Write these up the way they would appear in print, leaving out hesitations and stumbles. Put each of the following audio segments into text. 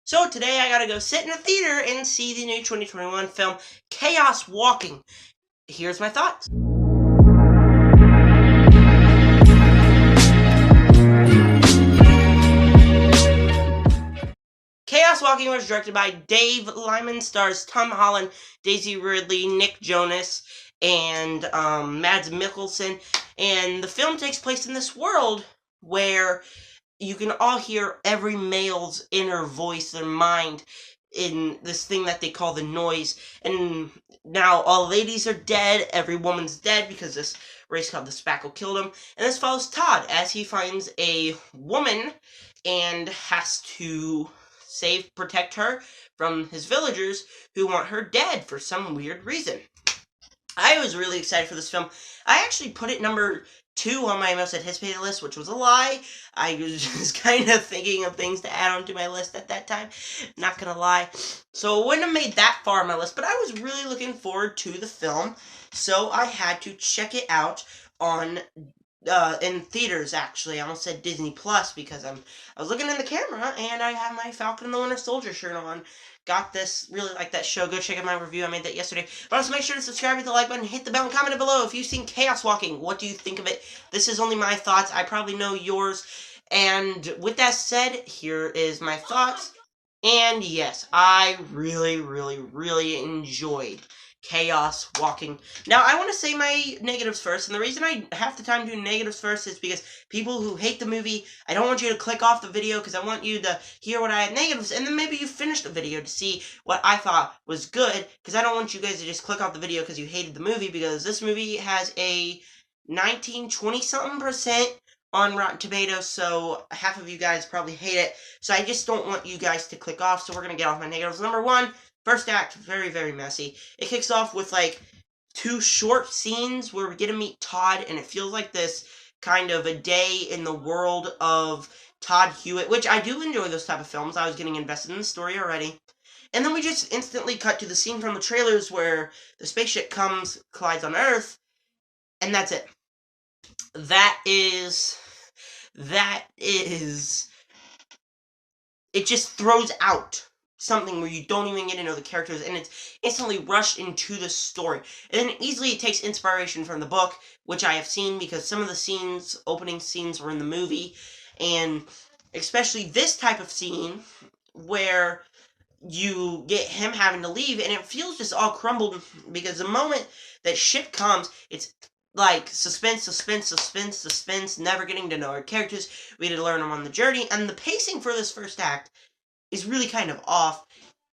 So today I gotta go sit in a theater and see the new 2021 film, Chaos Walking. Here's my thoughts. Chaos Walking was directed by Dave Liman, stars Tom Holland, Daisy Ridley, Nick Jonas, and Mads Mikkelsen. And the film takes place in this world where you can all hear every male's inner voice, their mind, in this thing that they call the noise. And now all ladies are dead, every woman's dead because this race called the Spackle killed him. And this follows Todd as he finds a woman and has to protect her from his villagers who want her dead for some weird reason. I was really excited for this film. I actually put it number 2 on my most anticipated list, which was a lie. I was just kind of thinking of things to add onto my list at that time. Not gonna lie. So it wouldn't have made that far on my list, but I was really looking forward to the film, so I had to check it out on in theaters. Actually, I almost said Disney Plus because I was looking in the camera and I have my Falcon and the Winter Soldier shirt on. Got this, really like that show. Go check out my review. I made that yesterday. But also make sure to subscribe, hit the like button, hit the bell, and comment below if you've seen Chaos Walking. What do you think of it? This is only my thoughts. I probably know yours. And with that said, here is my thoughts. And yes, I really, really, really enjoyed Chaos Walking. Now, I want to say my negatives first, and the reason I half the time do negatives first is because people who hate the movie, I don't want you to click off the video because I want you to hear what I had negatives, and then maybe you finish the video to see what I thought was good, because I don't want you guys to just click off the video because you hated the movie, because this movie has a 20-something% on Rotten Tomatoes, so half of you guys probably hate it, so I just don't want you guys to click off, so we're going to get off my negatives. Number 1, first act, very, very messy. It kicks off with, like, 2 short scenes where we get to meet Todd, and it feels like this kind of a day in the world of Todd Hewitt, which I do enjoy those type of films. I was getting invested in the story already. And then we just instantly cut to the scene from the trailers where the spaceship collides on Earth, and that's it. That is, it just throws out something where you don't even get to know the characters, and it's instantly rushed into the story. And then easily it takes inspiration from the book, which I have seen because some of the opening scenes were in the movie, and especially this type of scene where you get him having to leave, and it feels just all crumbled because the moment that ship comes, it's like suspense, never getting to know our characters. We had to learn them on the journey, and the pacing for this first act is really kind of off.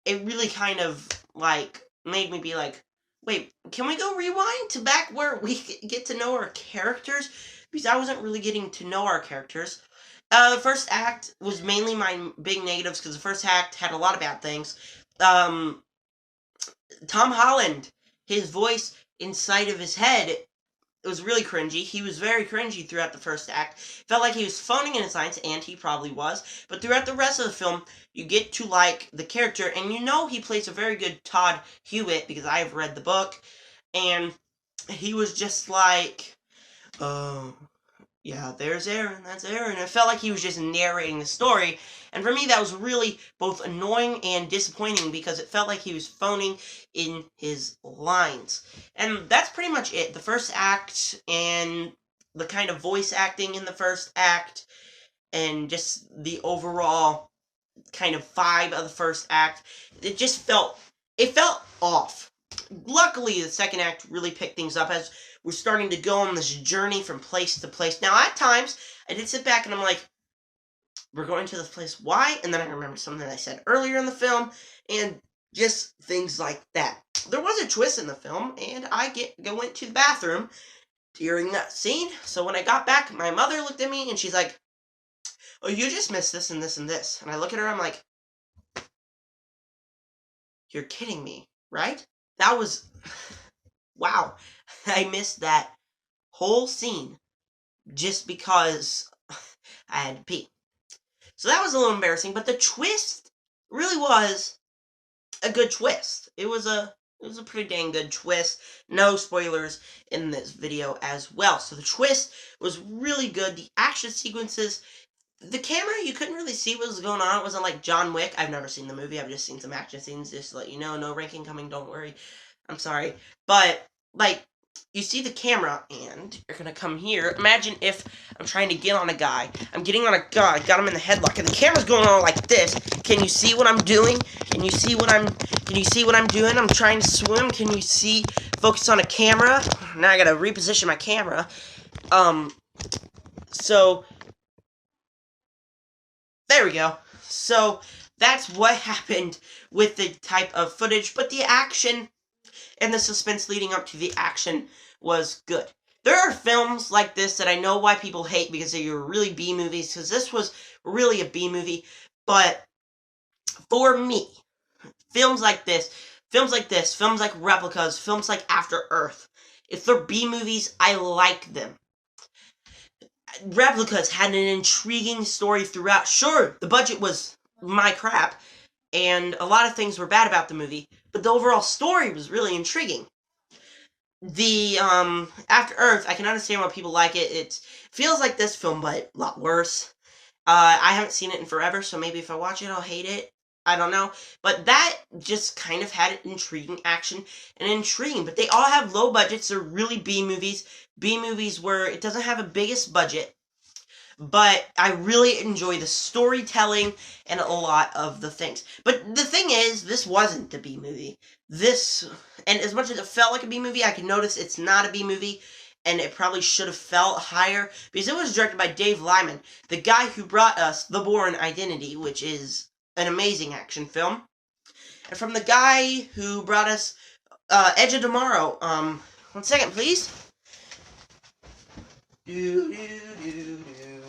It really kind of, like, made me be like, wait, can we go rewind to back where we get to know our characters? Because I wasn't really getting to know our characters. The first act was mainly my big negatives, because the first act had a lot of bad things. Tom Holland, his voice inside of his head, it was really cringy. He was very cringy throughout the first act. Felt like he was phoning in his lines, and he probably was. But throughout the rest of the film, you get to like the character, and you know he plays a very good Todd Hewitt, because I have read the book, and he was just like, oh, yeah, there's Aaron, that's Aaron. It felt like he was just narrating the story, and for me that was really both annoying and disappointing because it felt like he was phoning in his lines. And that's pretty much it. The first act and the kind of voice acting in the first act and just the overall kind of vibe of the first act, it felt off. Luckily, the second act really picked things up as we're starting to go on this journey from place to place. Now, at times, I did sit back and I'm like, we're going to this place, why? And then I remember something I said earlier in the film, and just things like that. There was a twist in the film, and I went to the bathroom during that scene, so when I got back, my mother looked at me, and she's like, oh, you just missed this and this and this. And I look at her, I'm like, you're kidding me, right? That was, wow, I missed that whole scene just because I had to pee. So that was a little embarrassing, but the twist really was a good twist. It was a pretty dang good twist. No spoilers in this video as well. So the twist was really good. The action sequences the camera, you couldn't really see what was going on. It wasn't like John Wick. I've never seen the movie. I've just seen some action scenes. Just to let you know, no ranking coming. Don't worry. I'm sorry, but like you see the camera, and you're gonna come here. Imagine if I'm trying to get on a guy. I'm getting on a guy. Got him in the headlock, and the camera's going on like this. Can you see what I'm doing? Can you see what I'm? Can you see what I'm doing? I'm trying to swim. Can you see? Focus on a camera. Now I gotta reposition my camera. So there we go. So that's what happened with the type of footage, but the action and the suspense leading up to the action was good. There are films like this that I know why people hate because they are really B movies, because this was really a B movie, but for me, films like this, films like Replicas, films like After Earth, if they're B movies, I like them. Replicas had an intriguing story throughout. Sure, the budget was my crap, and a lot of things were bad about the movie, but the overall story was really intriguing. The After Earth, I can understand why people like it. It feels like this film, but a lot worse. I haven't seen it in forever, so maybe if I watch it, I'll hate it. I don't know. But that just kind of had intriguing action and intriguing. But they all have low budgets. They're really B movies. B movies where it doesn't have a biggest budget. But I really enjoy the storytelling and a lot of the things. But the thing is, this wasn't a B movie. And as much as it felt like a B movie, I can notice it's not a B movie, and it probably should have felt higher, because it was directed by Dave Liman, the guy who brought us The Bourne Identity, which is an amazing action film, and from the guy who brought us Edge of Tomorrow. 1 second, please. Do do do do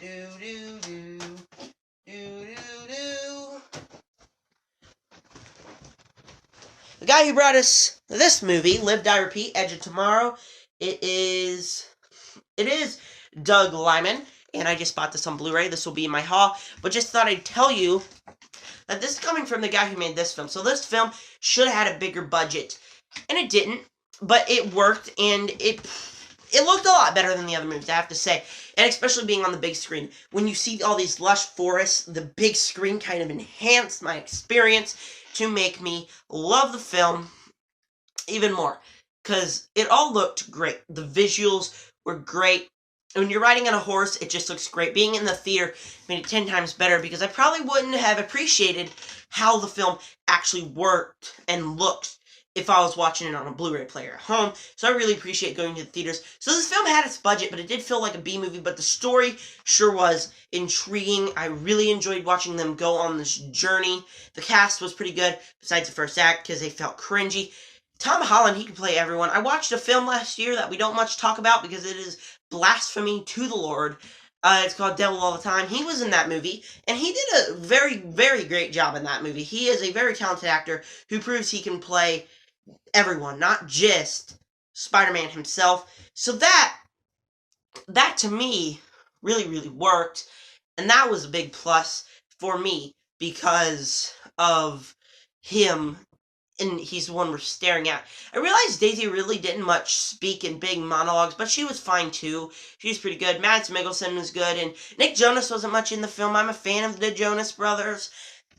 do do do do do. The guy who brought us this movie, Live, Die, Repeat, Edge of Tomorrow, it is Doug Liman, and I just bought this on Blu-ray. This will be in my haul, but just thought I'd tell you that this is coming from the guy who made this film. So this film should have had a bigger budget, and it didn't, but it worked, and it looked a lot better than the other movies, I have to say. And especially being on the big screen. When you see all these lush forests, the big screen kind of enhanced my experience to make me love the film even more. Because it all looked great. The visuals were great. When you're riding on a horse, it just looks great. Being in the theater made it 10 times better, because I probably wouldn't have appreciated how the film actually worked and looked if I was watching it on a Blu-ray player at home. So I really appreciate going to the theaters. So this film had its budget, but it did feel like a B movie, but the story sure was intriguing. I really enjoyed watching them go on this journey. The cast was pretty good, besides the first act, because they felt cringy. Tom Holland, he can play everyone. I watched a film last year that we don't much talk about because it is blasphemy to the Lord. It's called Devil All the Time. He was in that movie, and he did a very, very great job in that movie. He is a very talented actor who proves he can play everyone, not just Spider-Man himself. So that to me really, really worked, and that was a big plus for me because of him, and he's the one we're staring at. I realized Daisy really didn't much speak in big monologues, but she was fine too. She was pretty good. Mads Mikkelsen was good, and Nick Jonas wasn't much in the film. I'm a fan of the Jonas Brothers,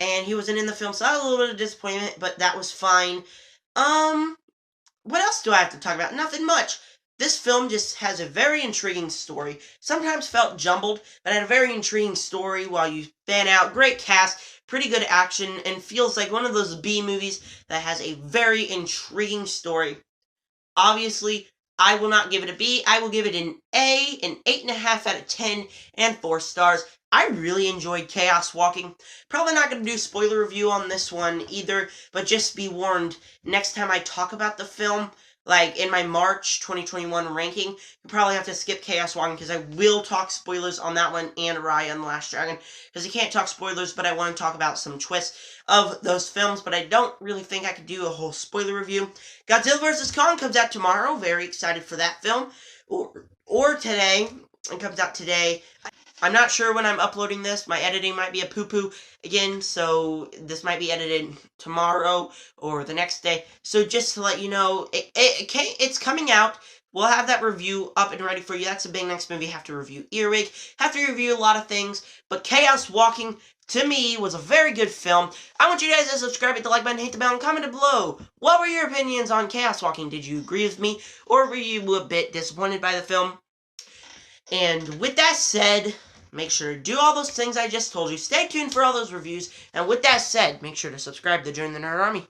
and he wasn't in the film, so I was a little bit of disappointment, but that was fine. What else do I have to talk about? Nothing much. This film just has a very intriguing story. Sometimes felt jumbled, but had a very intriguing story while you fan out. Great cast, pretty good action, and feels like one of those B movies that has a very intriguing story. Obviously, I will not give it a B. I will give it an A, an 8.5 out of 10, and 4 stars. I really enjoyed Chaos Walking. Probably not going to do spoiler review on this one either, but just be warned, next time I talk about the film, like in my March 2021 ranking, you probably have to skip Chaos Walking, because I will talk spoilers on that one and Raya and the Last Dragon, because I can't talk spoilers, but I want to talk about some twists of those films, but I don't really think I could do a whole spoiler review. Godzilla vs. Kong comes out tomorrow. Very excited for that film. Or today. It comes out today. I'm not sure when I'm uploading this. My editing might be a poo-poo again, so this might be edited tomorrow or the next day. So just to let you know, it's coming out we'll have that review up and ready for you. That's the big next movie. Have to review Earwig. Have to review a lot of things. But Chaos Walking, to me, was a very good film. I want you guys to subscribe, hit the like button, hit the bell, and comment below. What were your opinions on Chaos Walking? Did you agree with me? Or were you a bit disappointed by the film? And with that said, make sure to do all those things I just told you. Stay tuned for all those reviews. And with that said, make sure to subscribe to join the Nerd Army.